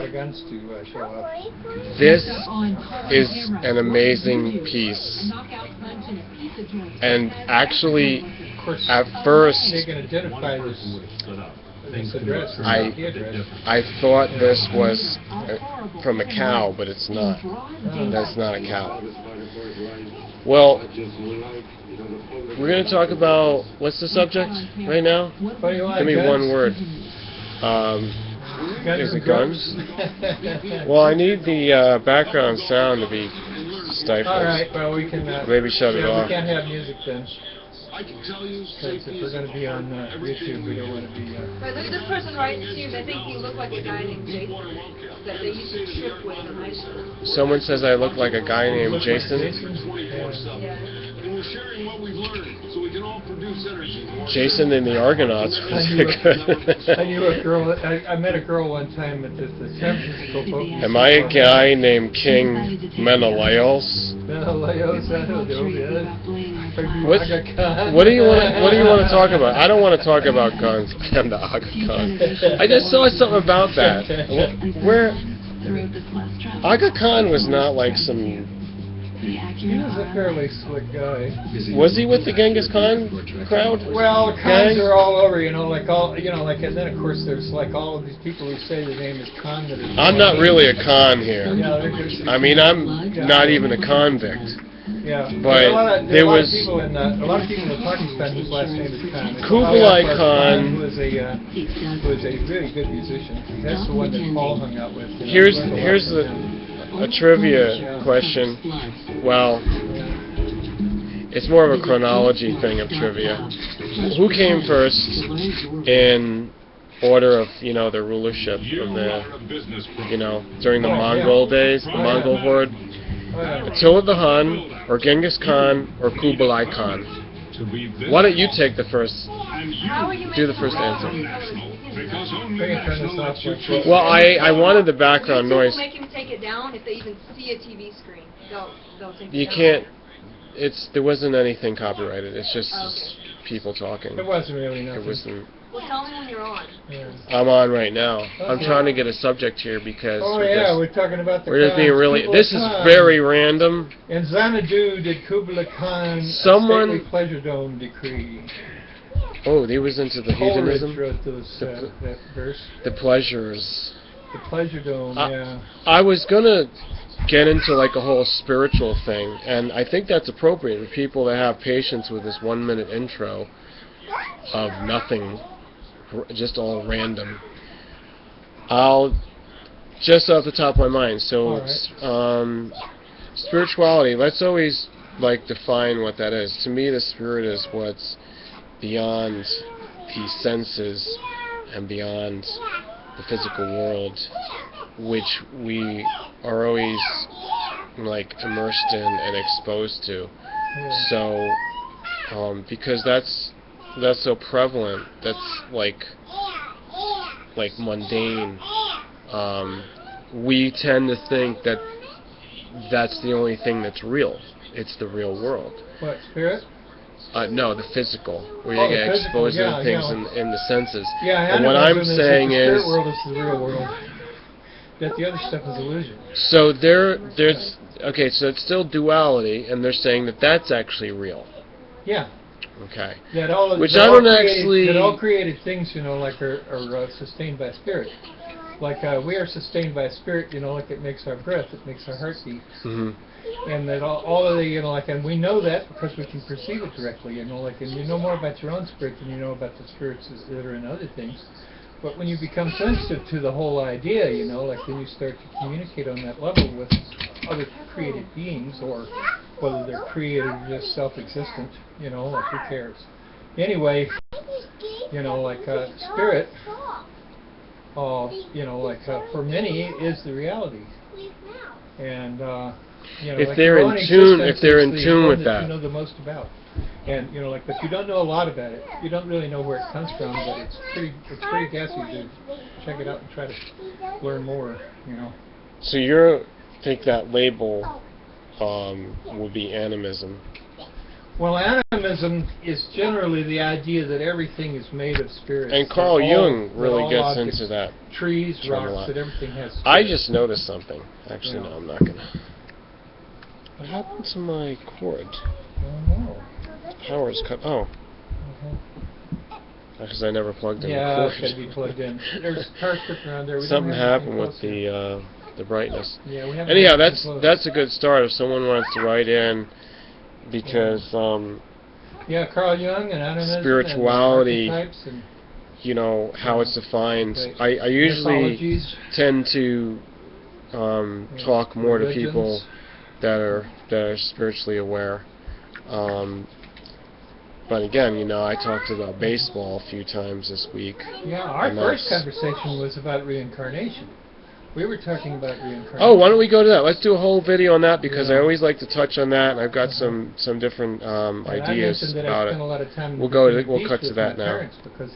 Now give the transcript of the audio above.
of guns to show up. This is an amazing piece. And actually, at first, They can identify this address. I thought this was from a cow, but it's not. That's not a cow. Well, we're going to talk about, what's the subject right now? Give me one word. Is it guns? Well, I need the background sound to be stifled. All right, well, we can... maybe shut it off. We can't have music then. Because if we're going to be on YouTube, we don't want to be... This person writes to you, they think you look like a guy named Jason that they used to trip with in high school. Someone says I look like a guy named Jason. Jason and the Argonauts was good. I knew a girl, I met a girl one time at the San Francisco boat. Am I a guy named King Menelaus? Menelaus, I don't know, man. What do you want to talk about? I don't want to talk about guns. I'm the Aga Khan. I just saw something about that. Where Aga Khan was not like some... He was a fairly slick guy. Was he with the Genghis Khan crowd? Well, Khans are all over, and then of course there's like all of these people who say the name is Khan. I'm not really a Khan here. Yeah, I mean, I'm not even a convict. Yeah, but there was a lot of people in Pakistan whose last name is Khan. Kublai Khan was a really good musician. That's the one that Paul hung out with. Here's a trivia question. Well, it's more of a chronology thing of trivia. Who came first in order of, the rulership of the, during the Mongol days, the Mongol horde? Attila the Hun, or Genghis Khan, or Kublai Khan? Why don't you take the first, do the first answer? Well, I wanted the background noise. Make him take it down if they even see a TV screen. They'll take You can't, there wasn't anything copyrighted, it's just people talking. It wasn't really nothing. It wasn't. Well, tell me when you're on. Yeah. I'm on right now. Okay. I'm trying to get a subject here because we're talking about the we're just being really. Kublai This is Khan. very random. In Xanadu did Kublai Khan Someone a stately pleasure dome decree. Oh, he was into the hedonism. Coleridge wrote those, that verse. The pleasures. The pleasure dome. Yeah. I was gonna get into like a whole spiritual thing, and I think that's appropriate for people that have patience with this 1-minute intro of nothing. Just all random. I'll just off the top of my mind. So, spirituality. Let's always define what that is. To me, the spirit is what's beyond the senses and beyond the physical world, which we are always immersed in and exposed to. Yeah. So, because that's so prevalent, that's like mundane, we tend to think that that's the only thing that's real. It's the real world. What, spirit? No, the physical, where you get exposed to things in the senses. Yeah, and what I'm saying the is... spirit world is the real world. That the other stuff is illusion. So there's... Okay, so it's still duality, and they're saying that that's actually real. Yeah. Okay. That all, Which that I all don't created, actually... That all created things, are sustained by spirit. Like we are sustained by spirit, like it makes our breath, it makes our heart beat. Mm-hmm. And that all of the, and we know that because we can perceive it directly, and you know more about your own spirit than you know about the spirits that are in other things. But when you become sensitive to the whole idea, then you start to communicate on that level with other created beings, or whether they're created or just self-existent, who cares? Anyway, spirit, for many is the reality. And, if they're in tune, with that. You know the most about. And, but you don't know a lot about it. You don't really know where it comes from, but it's pretty gassy to check it out and try to learn more, So you think that label would be animism? Well, animism is generally the idea that everything is made of spirits. And Carl Jung really gets objects, into that. Trees, term a rocks, lot. that everything has spirits. I just noticed something. Actually, Yeah. no, I'm not gonna. What happened to my cord? I don't know. Power's cut. Oh, because I never plugged in Yeah, the it's got to be cord. plugged in. There's cars stripping around there. We Something don't have happened with anything the brightness. close. Yeah, we haven't Anyhow, had that's anything close. that's a good start if someone wants to write in, because Yeah, Carl Jung and animism spirituality, and archetypes and you know, how it's defined. Right. I usually mythologies. tend to talk more to people religions. that are spiritually aware. But again, you know, I talked about baseball a few times this week. Yeah, our and first that's- conversation was about reincarnation. We were talking about reincarnation. Oh, why don't we go to that? Let's do a whole video on that, because I Yeah. always like to touch on that, and I've got some different And I ideas mentioned that I about spent it. a lot of time in We'll the go to- Virginia we'll Beach cut to with that my now. parents because they